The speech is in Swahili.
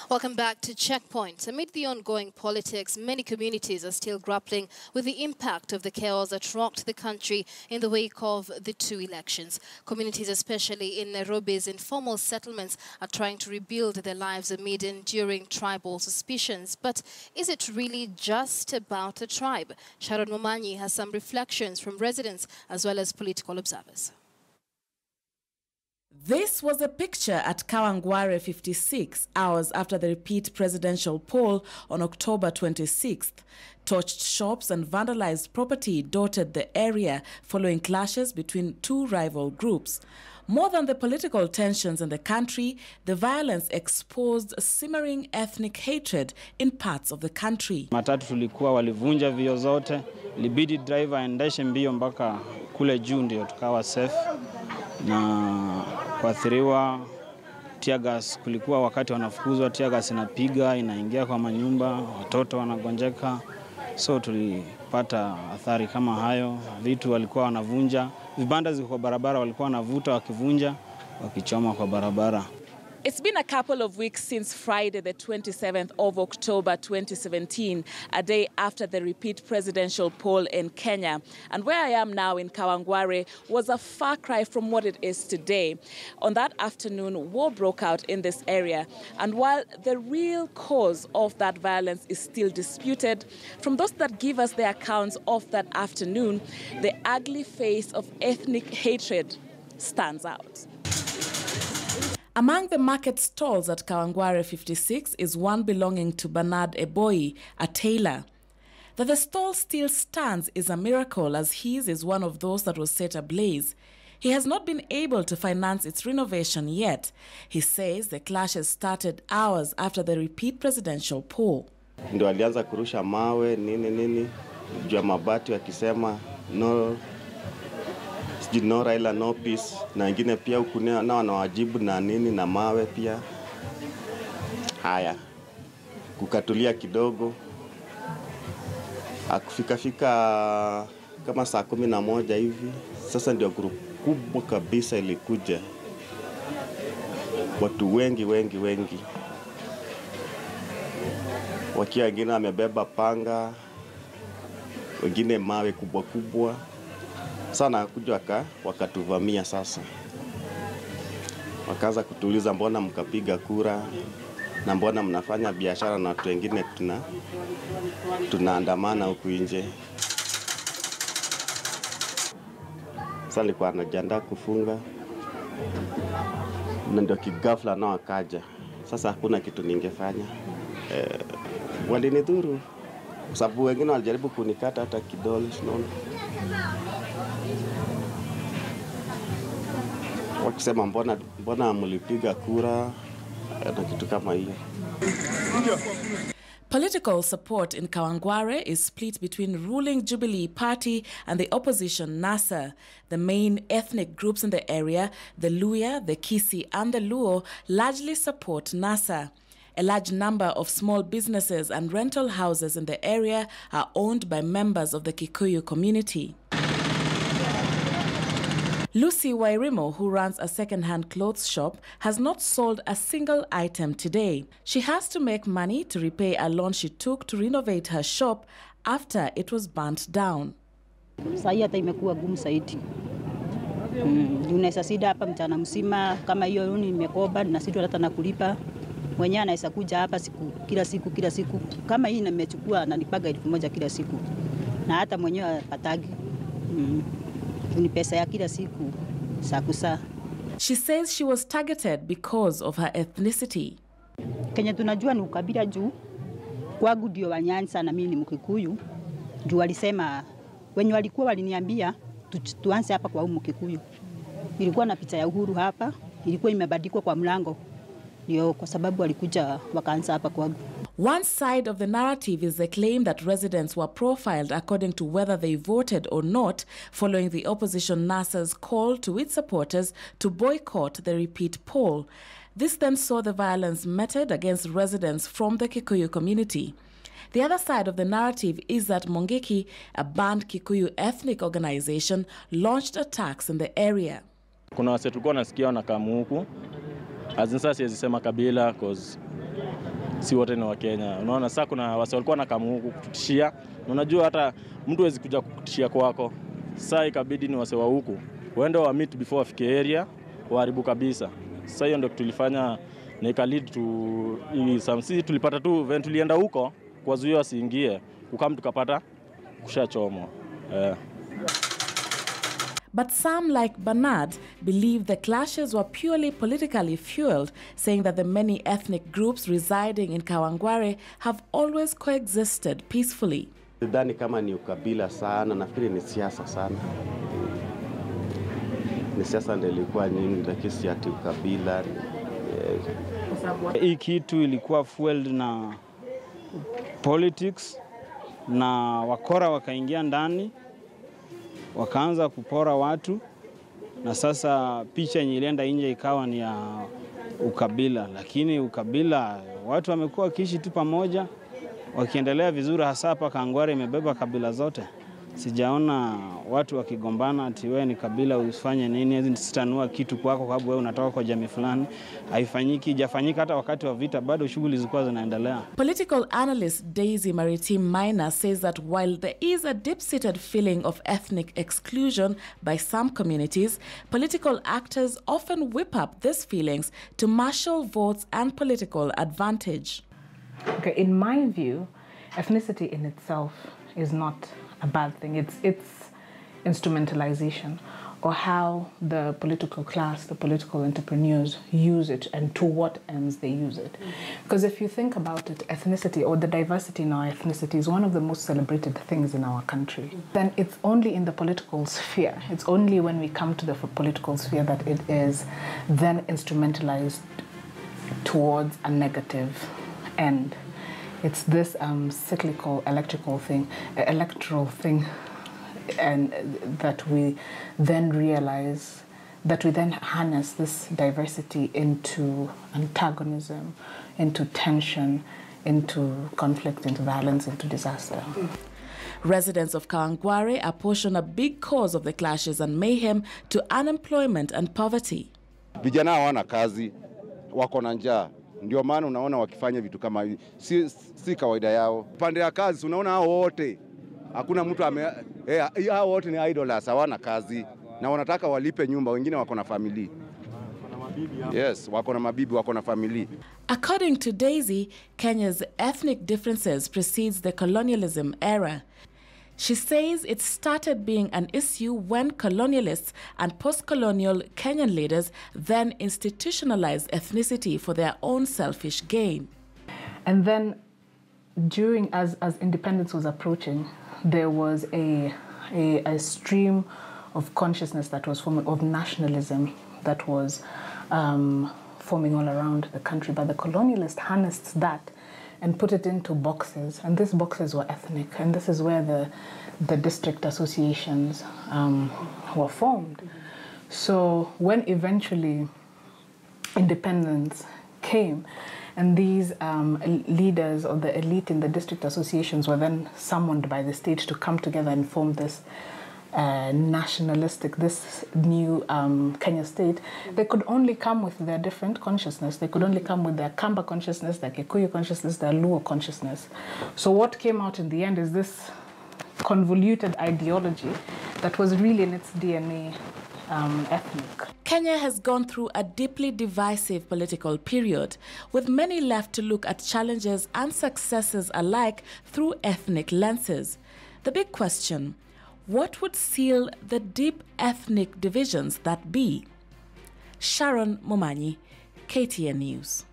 Welcome back to Checkpoint. Amid the ongoing politics, many communities are still grappling with the impact of the chaos that rocked the country in the wake of the two elections. Communities, especially in Nairobi's informal settlements, are trying to rebuild their lives amid enduring tribal suspicions. But is it really just about a tribe? Sharon Momanyi has some reflections from residents as well as political observers. This was a picture at Kawangware 56 hours after the repeat presidential poll on October 26th. Torched shops and vandalized property dotted the area following clashes between two rival groups. More than the political tensions in the country, the violence exposed simmering ethnic hatred in parts of the country. Matatu tulikuwa walivunja vioo zote, libidi driver aendeshe mbio mpaka kule juu ndio tukawa safe. Na kuathiriwa tear gas, kulikuwa wakati wanafukuzwa tear gas inapiga inaingia kwa manyumba, watoto wanagonjeka, so tulipata athari kama hayo. Vitu walikuwa wanavunja, vibanda ziko kwa barabara walikuwa wanavuta wakivunja wakichoma kwa barabara. It's been a couple of weeks since Friday, the 27th of October 2017, a day after the repeat presidential poll in Kenya. And where I am now in Kawangware was a far cry from what it is today. On that afternoon, war broke out in this area. And while the real cause of that violence is still disputed, from those that give us the accounts of that afternoon, the ugly face of ethnic hatred stands out. Among the market stalls at Kawangware 56 is one belonging to BENARD EBOYI, a tailor. That the stall still stands is a miracle, as his is one of those that was set ablaze. He has not been able to finance its renovation yet. He says the clashes started hours after the repeat presidential poll. Ndio alianza kurusha mawe nini juu ya mabati wakisema no Raila no peace, na wengine pia huku na wanawajibu na nini na mawe pia. Haya, kukatulia kidogo, akufika kama saa 11 hivi. Sasa ndio group kubwa kabisa ilikuja, watu wengi wakiwa wengine wamebeba panga, wengine mawe kubwa sana. Kuja wakatuvamia sasa, wakaanza kutuuliza mbona mkapiga kura na mbona mnafanya biashara na watu wengine tunaandamana huku nje. Sasa nilikuwa najiandaa kufunga na ndio kigafla na wakaja. Sasa hakuna kitu ningefanya, walinidhuru kwa sababu wengine walijaribu kunikata hata kidole, unaona. Wakisema mbona mlipiga kura na kitu kama hiyo. Political support in Kawangware is split between ruling Jubilee Party and the opposition NASA. The main ethnic groups in the area, the Luya, the Kisi and the Luo, largely support NASA. A large number of small businesses and rental houses in the area are owned by members of the Kikuyu community. Lucy WAIRIMU, who runs a second-hand clothes shop, has not sold a single item today. She has to make money to repay a loan she took to renovate her shop after it was burnt down. Sasa hata imekuwa gumu zaidi. Unaweza sida hapa mchana mzima kama hiyo loan nimekopa na sisi hata na kulipa. Mwenyewe anaweza kuja hapa kila siku. Kama hii nimechukua na nipaga 1000 kila siku. Na hata mwenyewe apatagi. Ni pesa ya kila siku sakusa. She says she was targeted because of her ethnicity. Kenya tunajua ni ukabila juu. Kwangu ndio Wanyanza na mimi ni Mkikuyu. Juu walisema wenye walikuwa waliniambia tuanze hapa kwa Mkikuyu. Ilikuwa na picha ya Uhuru hapa, ilikuwa imebadikwa kwa mlango. Ndio kwa sababu walikuja wakaanza hapa kwangu. One side of the narrative is the claim that residents were profiled according to whether they voted or not, following the opposition NASA's call to its supporters to boycott the repeat poll. This then saw the violence meted against residents from the Kikuyu community. The other side of the narrative is that Mongeki, a banned Kikuyu ethnic organization, launched attacks in the area. Kuna wase tulikuwa nasikia wanakamu huku. Sasa siwezi sema kabila cause si wote ni wa Kenya. Unaona sasa kuna wase walikuwa wanakamu huku kutishia. Unajua hata mtu hawezi kuja kukutishia kwako. Sasa ikabidi ni wase wa huku waende wa meet before afike area waharibu kabisa. Sasa hiyo ndio tulifanya na ikalead to sisi tulipata tu when tulienda huko kuwazuia wasiingie, ukam tukapata kushachomwa. But some like BENARD believe the clashes were purely politically fueled, saying that the many ethnic groups residing in Kawangware have always coexisted peacefully. Sidhani kama ni ukabila sana, nafikiri ni siasa sana. Ni siasa ndio ilikuwa nyingi, lakini si ati ukabila. Hii kitu ilikuwa fueled na politics, na wakora wakaingia ndani, wakaanza kupora watu, na sasa picha yenye ilienda nje ikawa ni ya ukabila. Lakini ukabila, watu wamekuwa wakiishi tu pamoja, wakiendelea vizuri, hasa hapa Kawangware imebeba kabila zote. Sijaona watu wakigombana ati wewe ni kabila usifanye nini, sitanua kitu kwako kwa sababu wewe unatoka kwa jamii fulani. Haijafanyika hata wakati wa vita, bado shughuli zilikuwa zinaendelea. Political analyst Daisy MARITIM MAINA says that while there is a deep-seated feeling of ethnic exclusion by some communities, political actors often whip up these feelings to marshal votes and political advantage. Okay, in my view, ethnicity in itself is not a bad thing. It's instrumentalization, or how the political class, the political entrepreneurs use it and to what ends they use it. Because if you think about it, ethnicity or the diversity in our ethnicity is one of the most celebrated things in our country. Then it's only in the political sphere. It's only when we come to the political sphere that it is then instrumentalized towards a negative end. It's this cyclical electoral thing, and that we then realize, that we then harness this diversity into antagonism, into tension, into conflict, into violence, into disaster. Residents of Kawangware apportion a big cause of the clashes and mayhem to unemployment and poverty. Vijana hawana kazi, wako na njaa. Ndio maana unaona wakifanya vitu kama hivi. Si kawaida yao. Pande ya kazi unaona hao wote. Hakuna mtu hao wote ni idlers, hawana kazi na wanataka walipe nyumba, wengine wako na familia. Yes, wako na mabibi, wako na familia. According to Daisy, Kenya's ethnic differences precedes the colonialism era. She says it started being an issue when colonialists and post-colonial Kenyan leaders then institutionalized ethnicity for their own selfish gain. And then during, as independence was approaching, there was a stream of consciousness that was forming, of nationalism that was forming all around the country. But the colonialists harnessed that and put it into boxes, and these boxes were ethnic, and this is where the district associations were formed. So when eventually independence came, and these leaders or the elite in the district associations were then summoned by the state to come together and form this nationalistic, this new Kenya state, they could only come with their different consciousness. They could only come with their Kamba consciousness, their Kikuyu consciousness, their Luo consciousness. So what came out in the end is this convoluted ideology that was really in its DNA ethnic. Kenya has gone through a deeply divisive political period, with many left to look at challenges and successes alike through ethnic lenses. The big question: what would seal the deep ethnic divisions that be? Sharon Momanyi, KTN News.